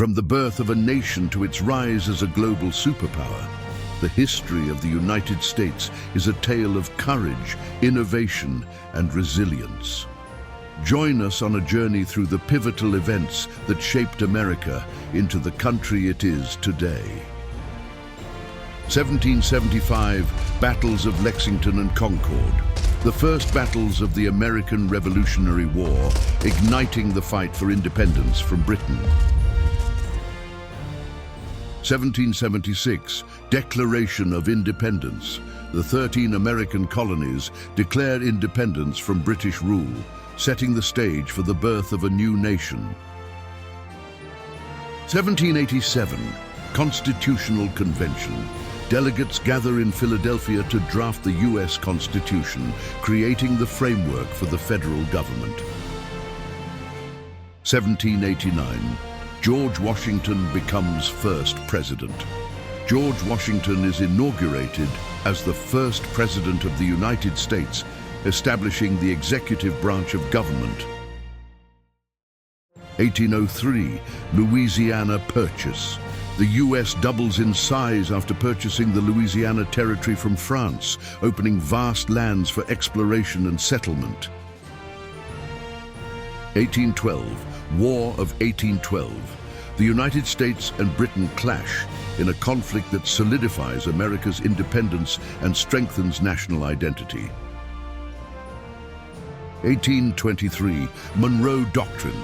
From the birth of a nation to its rise as a global superpower, the history of the United States is a tale of courage, innovation, and resilience. Join us on a journey through the pivotal events that shaped America into the country it is today. 1775, Battles of Lexington and Concord. The first battles of the American Revolutionary War, igniting the fight for independence from Britain. 1776, Declaration of Independence. The 13 American colonies declared independence from British rule, setting the stage for the birth of a new nation. 1787, Constitutional Convention. Delegates gather in Philadelphia to draft the U.S. Constitution, creating the framework for the federal government. 1789, George Washington becomes first president. George Washington is inaugurated as the first president of the United States, establishing the executive branch of government. 1803, Louisiana Purchase. The U.S. doubles in size after purchasing the Louisiana Territory from France, opening vast lands for exploration and settlement. 1812, War of 1812. The United States and Britain clash in a conflict that solidifies America's independence and strengthens national identity. 1823, Monroe Doctrine.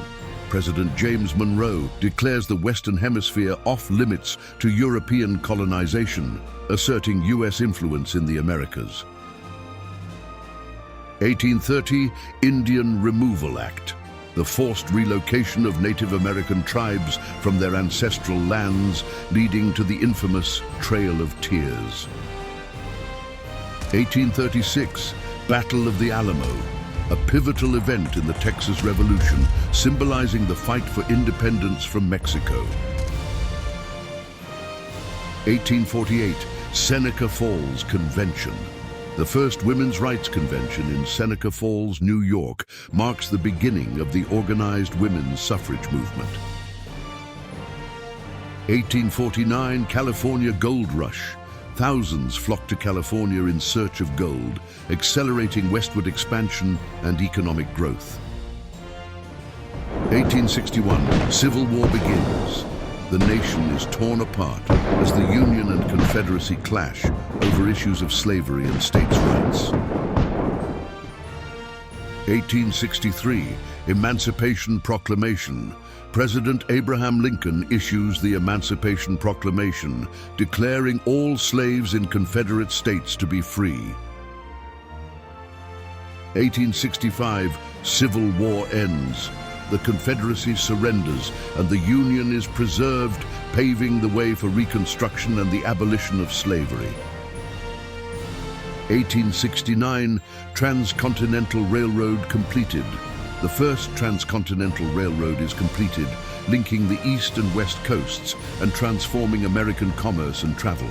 President James Monroe declares the Western Hemisphere off-limits to European colonization, asserting U.S. influence in the Americas. 1830, Indian Removal Act. The forced relocation of Native American tribes from their ancestral lands, leading to the infamous Trail of Tears. 1836, Battle of the Alamo. A pivotal event in the Texas Revolution, symbolizing the fight for independence from Mexico. 1848, Seneca Falls Convention. The first women's rights convention in Seneca Falls, New York, marks the beginning of the organized women's suffrage movement. 1849, California Gold Rush. Thousands flocked to California in search of gold, accelerating westward expansion and economic growth. 1861, Civil War begins. The nation is torn apart as the Union and Confederacy clash over issues of slavery and states' rights. 1863, Emancipation Proclamation. President Abraham Lincoln issues the Emancipation Proclamation, declaring all slaves in Confederate states to be free. 1865, Civil War ends. The Confederacy surrenders and the Union is preserved, paving the way for Reconstruction and the abolition of slavery. 1869, Transcontinental Railroad completed. The first transcontinental railroad is completed, linking the east and west coasts and transforming American commerce and travel.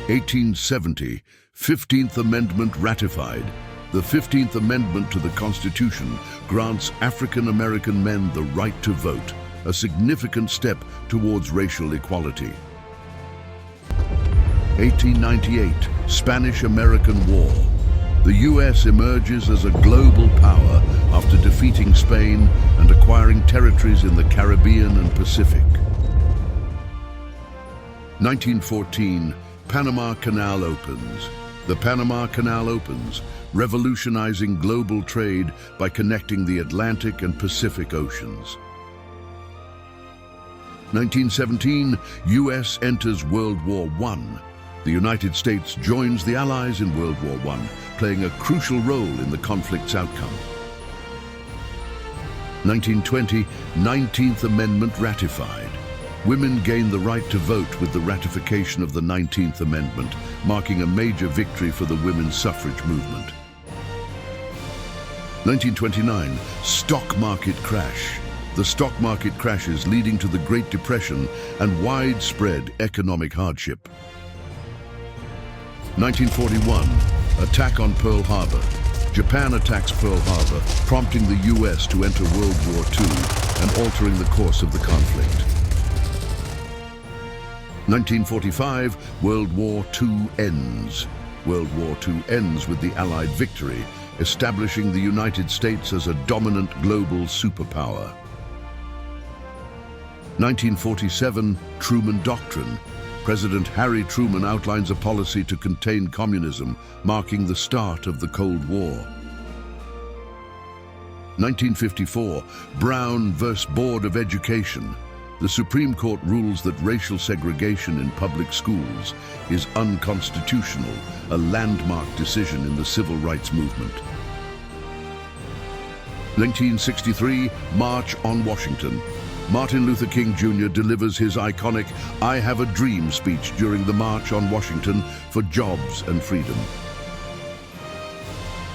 1870, 15th Amendment ratified. The 15th Amendment to the Constitution grants African American men the right to vote, a significant step towards racial equality. 1898, Spanish-American War. The U.S. emerges as a global power after defeating Spain and acquiring territories in the Caribbean and Pacific. 1914, Panama Canal opens. The Panama Canal opens, revolutionizing global trade by connecting the Atlantic and Pacific Oceans. 1917, U.S. enters World War I. The United States joins the Allies in World War I, playing a crucial role in the conflict's outcome. 1920, 19th Amendment ratified. Women gained the right to vote with the ratification of the 19th Amendment, marking a major victory for the women's suffrage movement. 1929, stock market crash. The stock market crashes, leading to the Great Depression and widespread economic hardship. 1941, attack on Pearl Harbor. Japan attacks Pearl Harbor, prompting the US to enter World War II and altering the course of the conflict. 1945, World War II ends. World War II ends with the Allied victory, establishing the United States as a dominant global superpower. 1947, Truman Doctrine. President Harry Truman outlines a policy to contain communism, marking the start of the Cold War. 1954, Brown vs. Board of Education. The Supreme Court rules that racial segregation in public schools is unconstitutional, a landmark decision in the civil rights movement. 1963, March on Washington. Martin Luther King Jr. delivers his iconic "I Have a Dream" speech during the March on Washington for jobs and freedom.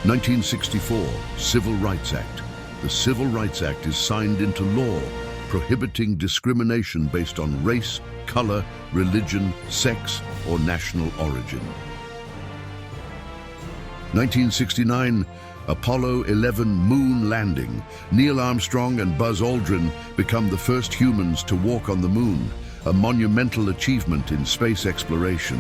1964, Civil Rights Act. The Civil Rights Act is signed into law, prohibiting discrimination based on race, color, religion, sex, or national origin. 1969, Apollo 11 moon landing. Neil Armstrong and Buzz Aldrin become the first humans to walk on the moon, a monumental achievement in space exploration.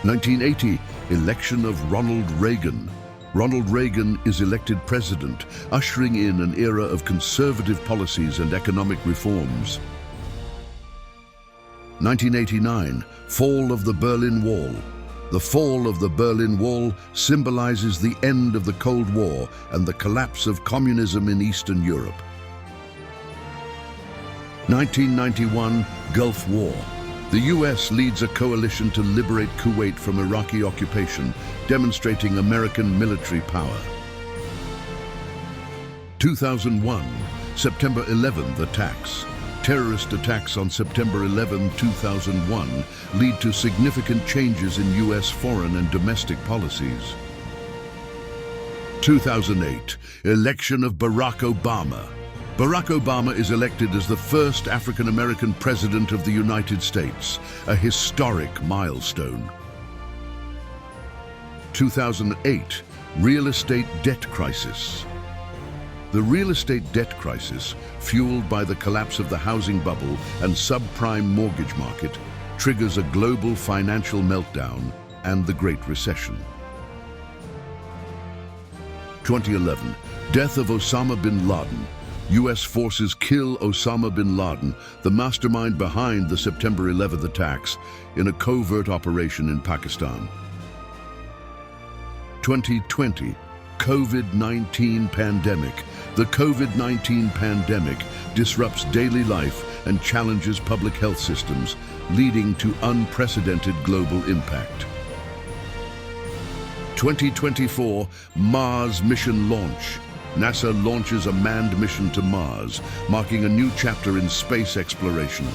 1980, election of Ronald Reagan. Ronald Reagan is elected president, ushering in an era of conservative policies and economic reforms. 1989, fall of the Berlin Wall. The fall of the Berlin Wall symbolizes the end of the Cold War and the collapse of communism in Eastern Europe. 1991, Gulf War. The US leads a coalition to liberate Kuwait from Iraqi occupation, demonstrating American military power. 2001, September 11 attacks. Terrorist attacks on September 11, 2001 lead to significant changes in US foreign and domestic policies. 2008, election of Barack Obama. Barack Obama is elected as the first African-American president of the United States, a historic milestone. 2008, real estate debt crisis. The real estate debt crisis, fueled by the collapse of the housing bubble and subprime mortgage market, triggers a global financial meltdown and the Great Recession. 2011, death of Osama bin Laden. US forces kill Osama bin Laden, the mastermind behind the September 11th attacks, in a covert operation in Pakistan. 2020, COVID-19 pandemic. The COVID-19 pandemic disrupts daily life and challenges public health systems, leading to unprecedented global impact. 2024, Mars mission launch. NASA launches a manned mission to Mars, marking a new chapter in space exploration.